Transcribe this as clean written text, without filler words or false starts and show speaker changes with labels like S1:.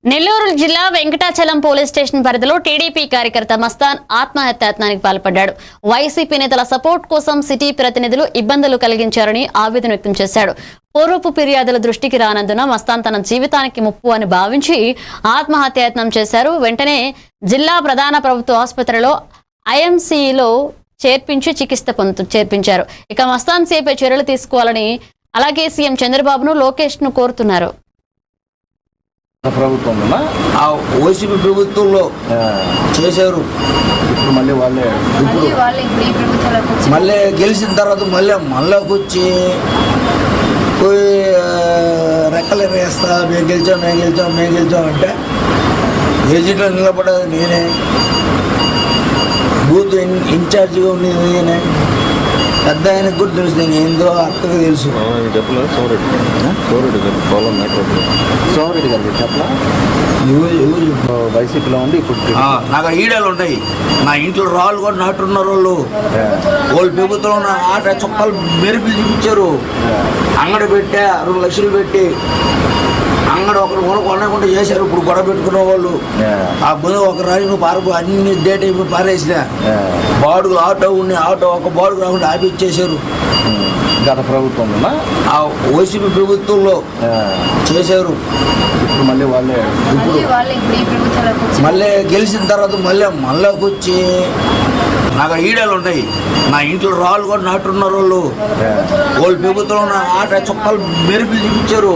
S1: నెల్లూరు జిల్లా Venkatachalam police station పరిధిలో TDP కార్యకర్త మస్తాన్ ఆత్మహత్యాయత్నానికి పాల్పడ్డాడు. వైసీపీ నేతల సపోర్ట్ కోసం సిటీ ప్రతినిధులు ఇబ్బందులు కలిగించారని ఆవేదన వ్యక్తం చేశాడు. పూర్వపు ఫిర్యాదుల దృష్టికి రానందున మస్తాన్ తన జీవితానికి ముప్పు అని భావించి ఆత్మహత్యాయత్నం చేశారు. వెంటనే జిల్లా ప్రధాన ప్రభుత్వ ఆసుపత్రిలో ఐఎంసీలో చేర్పించి చేర్పించారు. ఇక మస్తాన్ సేపై చర్యలు తీసుకోవాలని అలాగే సీఎం చంద్రబాబును లోకేష్ ను కోరుతున్నారు.
S2: ప్రభుత్వంలో
S3: వైసీపీ ప్రభుత్వంలో చేశారు.
S2: ఇప్పుడు మళ్ళీ
S3: మళ్ళీ గెలిచిన తర్వాత మళ్ళీకి వచ్చి పోయి రెక్కలు వేస్తా మేము గెలిచాం అంటే ఏజెంట్లో నిలబడేది నేనే, బూత్ ఇన్ఛార్జిగా ఉండేది నేనే. పెద్ద ఆయనకు కూడా తెలుసు, నేను ఏందో అక్కగా తెలుసు.
S2: సోమిరెడ్డి గారు చెప్పలా వైసీపీలో ఉండి ఇప్పుడు
S3: నాకు ఈడలు ఉంటాయి. నా ఇంట్లో రాళ్ళు కూడా నాటున్నారు. వాళ్ళు ప్రభుత్వం నా ఆట చొక్కాలు మెరుపులు చూపించారు. అంగడి పెట్టా 2 లక్షలు పెట్టి అంగడి ఒకరు కొనకుండా చేశారు. ఇప్పుడు గొడవ పెట్టుకున్న వాళ్ళు ఆ బుధ ఒక రాజు పారపు అన్ని డేట్ అయిపోయి పారేసిన బాడుగులు ఆటో ఒక బాడుగు రాకుండా ఆపిచ్చేశారు.
S2: గత ప్రభుత్వంలో
S3: వైసీపీ ప్రభుత్వంలో చేశారు.
S2: ఇప్పుడు
S3: మళ్ళీ గెలిచిన తర్వాత మళ్ళీకి వచ్చి నాకు ఈడలు ఉంటాయి. నా ఇంట్లో రాళ్ళు కూడా నాటున్నారు. వాళ్ళు ప్రభుత్వం నా ఆట చొక్కాలు మెరుపులు చూపించారు.